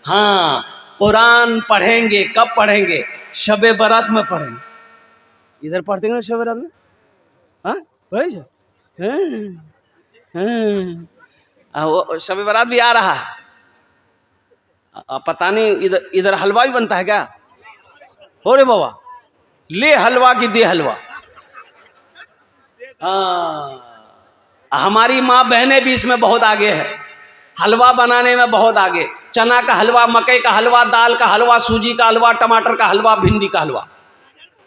हाँ, कुरान पढ़ेंगे कब पढ़ेंगे? शबे बारात में पढ़ेंगे। इधर पढ़ते हैं ना शबे बारात में? हाँ पढ़े? वो शबे बारात भी आ रहा है। पता नहीं इधर इधर हलवा भी बनता है क्या? हो रे बाबा, ले हलवा की दे हलवा। हाँ, हमारी माँ बहनें भी इसमें बहुत आगे है, हलवा बनाने में बहुत आगे। चना का हलवा, मकई का हलवा, दाल का हलवा, सूजी का हलवा, टमाटर का हलवा, भिंडी का हलवा,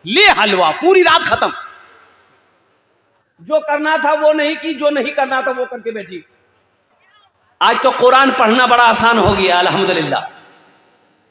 ले हलवा, पूरी रात खत्म। जो करना था वो नहीं की, जो नहीं करना था वो करके बैठी। आज तो कुरान पढ़ना बड़ा आसान हो गया अल्हम्दुलिल्लाह।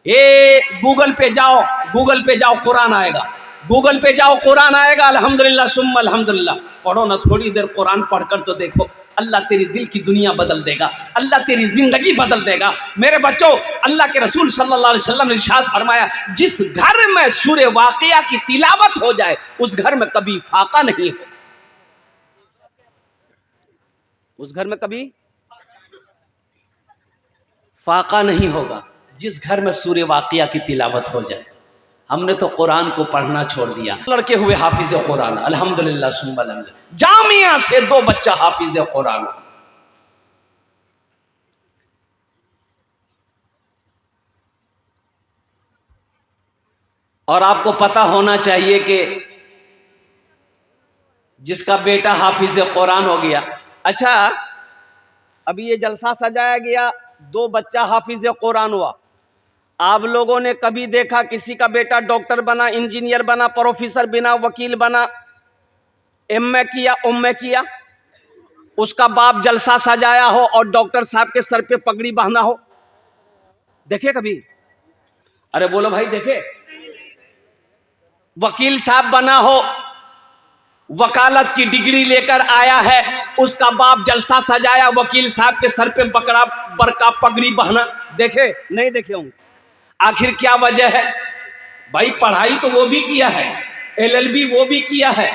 ये गूगल पे जाओ, गूगल पे जाओ कुरान आएगा, गूगल पे जाओ कुरान आएगा। अल्हम्दुलिल्लाह सुम्मा अल्हम्दुलिल्लाह। पढ़ो ना, थोड़ी देर कुरान पढ़कर तो देखो, अल्लाह तेरी दिल की दुनिया बदल देगा, अल्लाह तेरी जिंदगी बदल देगा। मेरे बच्चों, अल्लाह के रसूल सल्लल्लाहु अलैहि वसल्लम ने इरशाद फरमाया, जिस घर में सूरे वाक़िया की तिलावत हो जाए उस घर में कभी फाका नहीं हो, उस घर में कभी फाका नहीं होगा, जिस घर में सूरे वाक़िया की तिलावत हो जाए। हमने तो कुरान को पढ़ना छोड़ दिया। लड़के हुए हाफिज कुरान, अल्हम्दुलिल्लाह सुम्मा अल्हम्दुलिल्लाह। जामिया से 2 बच्चा हाफिज कुरान। और आपको पता होना चाहिए कि जिसका बेटा हाफिज कुरान हो गया, अच्छा अभी ये जलसा सजाया गया, 2 बच्चा हाफिज कुरान हुआ। आप लोगों ने कभी देखा किसी का बेटा डॉक्टर बना, इंजीनियर बना, प्रोफेसर बना, वकील बना, एमए किया, उम्मे किया, उसका बाप जलसा सजाया हो और डॉक्टर साहब के सर पे पगड़ी बांधा हो? देखे कभी? अरे बोलो भाई, देखे? वकील साहब बना हो, वकालत की डिग्री लेकर आया है, उसका बाप जलसा सजाया, वकील साहब के सर पे बकरा बरका पगड़ी बहना, देखे? नहीं देखे होंगे। आखिर क्या वजह है भाई? पढ़ाई तो वो भी किया है, एलएलबी वो भी किया है,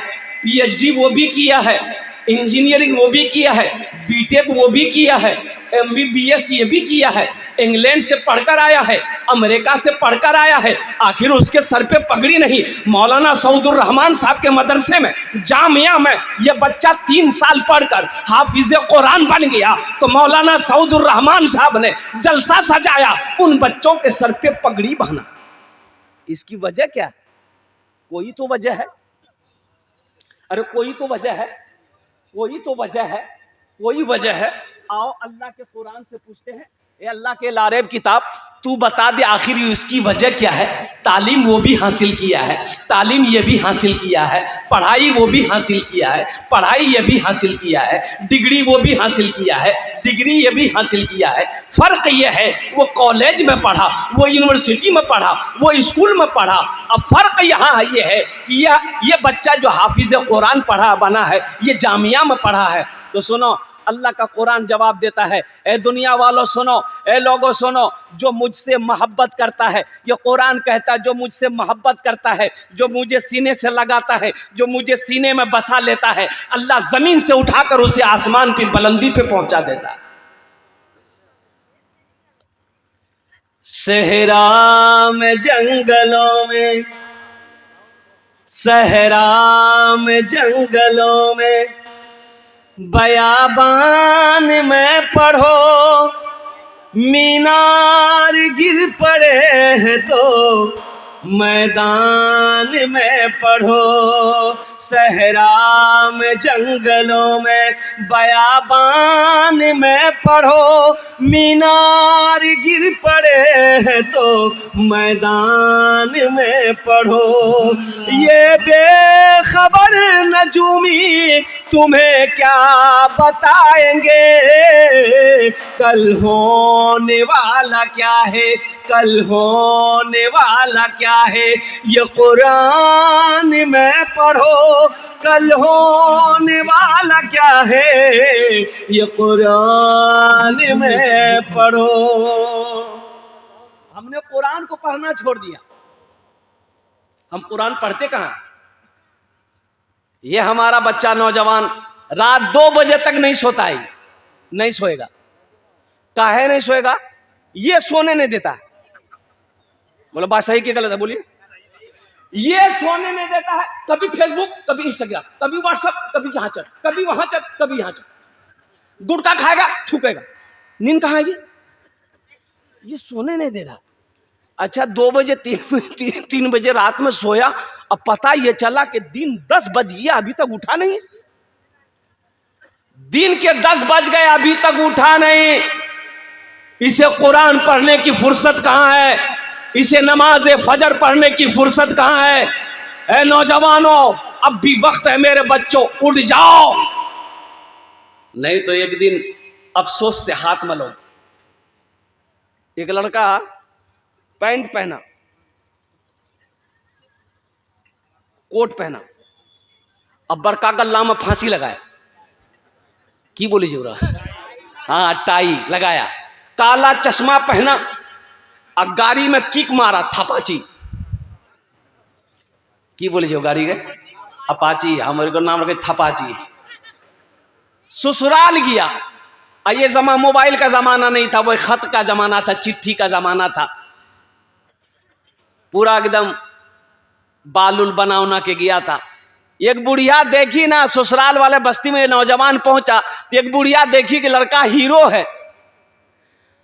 पीएचडी वो भी किया है, इंजीनियरिंग वो भी किया है, बीटेक वो भी किया है, एमबीबीएस ये भी किया है, इंग्लैंड से पढ़कर आया है, अमेरिका से पढ़कर आया है, आखिर उसके सर पे पगड़ी नहीं? मौलाना सऊदुर रहमान साहब के मदरसे में, जामिया में ये बच्चा 3 साल पढ़कर हाफिज कुरान बन गया, तो मौलाना सऊदुर रहमान साहब ने जलसा सजाया, उन बच्चों के सर पे पगड़ी बांधा। इसकी वजह क्या है? कोई तो वजह है। अरे कोई तो वजह है, कोई तो वजह है, कोई वजह है। आओ अल्लाह के कुरान से पूछते हैं, ए अल्लाह के लारेब किताब, तू बता दे आखिर इसकी वजह क्या है? तालीम वो भी हासिल किया है, तालीम ये भी हासिल किया है, पढ़ाई वो भी हासिल किया है, पढ़ाई ये भी हासिल किया है, डिग्री वो भी हासिल किया है, डिग्री ये भी हासिल किया है। फ़र्क ये है वो कॉलेज में पढ़ा, वो यूनिवर्सिटी में पढ़ा, वो स्कूल में पढ़ा। अब फ़र्क यहाँ ये है कि ये बच्चा जो हाफिज़ कुरान पढ़ा बना है, ये जामिया में पढ़ा है। तो सुनो, अल्लाह का कुरान जवाब देता है, ए दुनिया वालों सुनो, ए लोगों सुनो, जो मुझसे मोहब्बत करता है, ये कुरान कहता है, जो मुझसे मोहब्बत करता है, जो मुझे सीने से लगाता है, जो मुझे सीने में बसा लेता है, अल्लाह ज़मीन से उठाकर उसे आसमान की बुलंदी पे पहुंचा देता है। सहरा में जंगलों में, सहरा में जंगलों में, बयाबान में पढ़ो, मीनार गिर पड़े हैं तो मैदान में पढ़ो। सहरा में जंगलों में, बयाबान में पढ़ो, मीनार गिर पड़े हैं तो मैदान में पढ़ो। ये बेखबर नजूमी तुम्हें क्या बताएंगे, कल होने वाला क्या है, कल होने वाला क्या है, ये कुरान में पढ़ो, कल होने वाला क्या है, ये कुरान में पढ़ो। हमने कुरान को पढ़ना छोड़ दिया। हम कुरान पढ़ते कहाँ? ये हमारा बच्चा नौजवान रात 2 बजे तक नहीं सोता है, नहीं सोएगा। काहे नहीं सोएगा? ये सोने नहीं देता है। बोला बात सही की गलत है, बोलिए। ये सोने नहीं देता है, कभी फेसबुक, कभी इंस्टाग्राम, कभी व्हाट्सएप, कभी जहां चल, कभी वहां चल, कभी यहां चल। गुटखा खाएगा, थूकेगा, नींद कहाँ आएगी? ये सोने नहीं दे रहा। अच्छा 2 बजे 3 बजे रात में सोया, अब पता ये चला कि दिन 10 बज गया, अभी तक उठा नहीं। दिन के 10 बज गए, अभी तक उठा नहीं। इसे कुरान पढ़ने की फुर्सत कहां है? इसे नमाज फजर पढ़ने की फुर्सत कहां है? ऐ नौजवानों, अब भी वक्त है मेरे बच्चों, उठ जाओ, नहीं तो एक दिन अफसोस से हाथ मलोगे। एक लड़का पैंट पहना, कोट पहना, अब बड़का गल्ला में फांसी लगाया। की बोली जोरा? हाँ, टाई लगाया, काला चश्मा पहना, और गाड़ी में किक मारा, थपाची। की बोली जो गाड़ी के? अपाची, हमारे को नाम रखे थपाची। ससुराल गया, ये मोबाइल का जमाना नहीं था, वो खत का जमाना था, चिट्ठी का जमाना था। पूरा एकदम बालुल बनावना के गया था। एक बुढ़िया देखी ना, ससुराल वाले बस्ती में नौजवान पहुंचा, तो एक बुढ़िया देखी कि लड़का हीरो है,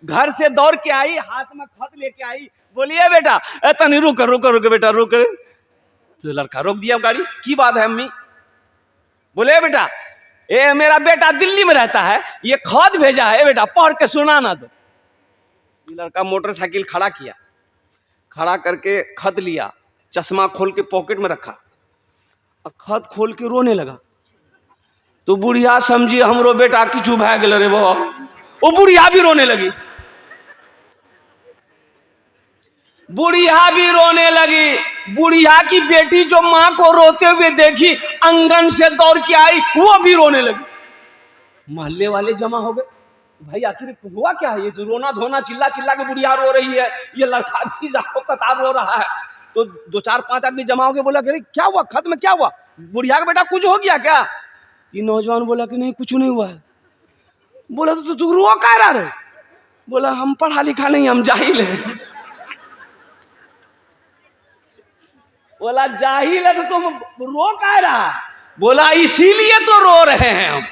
घर से दौड़ के आई, हाथ में खत लेके आई, बोलिए बेटा, तनी रुक रुक रुक बेटा रुक। तो लड़का रोक दिया गाड़ी। की बात है अम्मी? बोले बेटा, ये मेरा बेटा दिल्ली में रहता है, ये खत भेजा है बेटा, पढ़ के सुनाना। तो लड़का मोटरसाइकिल खड़ा किया, खड़ा करके खत लिया, चश्मा खोल के पॉकेट में रखा, और खत खोल के रोने लगा। तो बुढ़िया समझी हमरो बेटा किचू भै गेल रे बाबा, वो बुढ़िया भी रोने लगी। बुढ़िया भी रोने लगी। बुढ़िया की बेटी जो मां को रोते हुए देखी, आंगन से दौड़ के आई, वो भी रोने लगी। मोहल्ले वाले जमा हो गए, भाई आखिर हुआ क्या है? ये रोना धोना, चिल्ला चिल्ला के बुढ़िया रो रही है, ये लड़का भी जाओ कतार रो रहा है। तो 2-4-5 आदमी जमा हो गए, बोला कि क्या हुआ, खत में क्या हुआ? बुढ़िया का बेटा कुछ हो गया क्या? तीन नौजवान बोला कि नहीं कुछ नहीं हुआ है। बोला तो तू रो क्या रहा है? बोला हम पढ़ा लिखा नहीं, हम जाहिल है। बोला जाहिल है तो तुम रो क्या रहा? बोला इसीलिए तो रो रहे हैं हम,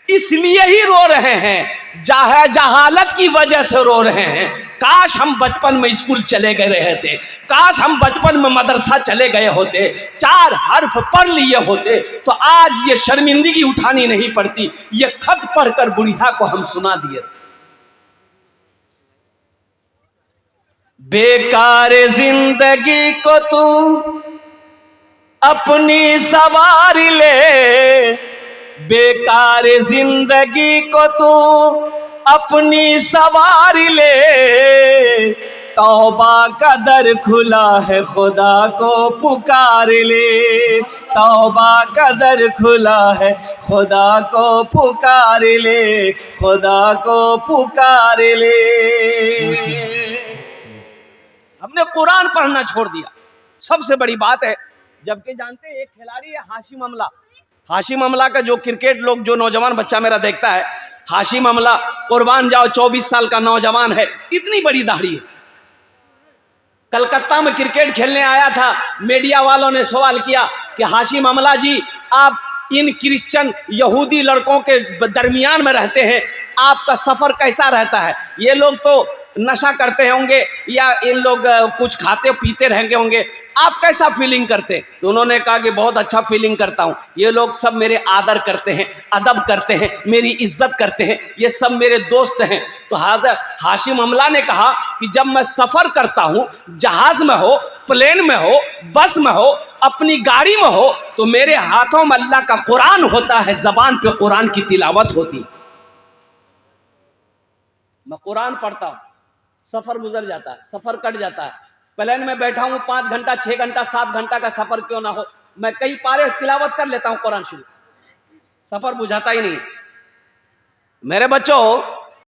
इसलिए ही रो रहे हैं, जहालत की वजह से रो रहे हैं। काश हम बचपन में स्कूल चले गए रहे थे, काश हम बचपन में मदरसा चले गए होते, 4 हर्फ पढ़ लिए होते, तो आज ये शर्मिंदगी उठानी नहीं पड़ती। ये खत पढ़कर बुढ़िया को हम सुना दिए। बेकार जिंदगी को तू अपनी सवार ले, बेकार जिंदगी को तू अपनी सवार ले, तौबा का दर खुला है खुदा को पुकार ले, तौबा का दर खुला है खुदा को पुकार ले, खुदा को पुकार ले। हमने कुरान पढ़ना छोड़ दिया, सबसे बड़ी बात है। जबकि जानते हैं एक खिलाड़ी है हाशिम अमला, हाशिम अमला का जो क्रिकेट लोग, जो नौजवान बच्चा मेरा देखता है, हाशिम अमला कुर्बान जाओ 24 साल का नौजवान है, इतनी बड़ी दाढ़ी है। कलकत्ता में क्रिकेट खेलने आया था, मीडिया वालों ने सवाल किया कि हाशिम अमला जी, आप इन क्रिश्चियन यहूदी लड़कों के दरमियान में रहते हैं, आपका सफर कैसा रहता है? ये लोग तो नशा करते होंगे या इन लोग कुछ खाते पीते रहेंगे होंगे, आप कैसा फीलिंग करते? तो उन्होंने कहा कि बहुत अच्छा फीलिंग करता हूँ, ये लोग सब मेरे आदर करते हैं, अदब करते हैं, मेरी इज्जत करते हैं, ये सब मेरे दोस्त हैं। तो हाशिम अमला ने कहा कि जब मैं सफ़र करता हूँ, जहाज़ में हो, प्लेन में हो, बस में हो, अपनी गाड़ी में हो, तो मेरे हाथों में अल्लाह का कुरान होता है, ज़बान पे कुरान की तिलावत होती। मैं कुरान पढ़ता हूँ, सफर गुजर जाता है, सफर कट जाता है। प्लेन में बैठा हूं 5 घंटा 6 घंटा 7 घंटा का सफर क्यों ना हो, मैं कई पारे तिलावत कर लेता हूं कुरान शरीफ, सफर बुझाता ही नहीं। मेरे बच्चों,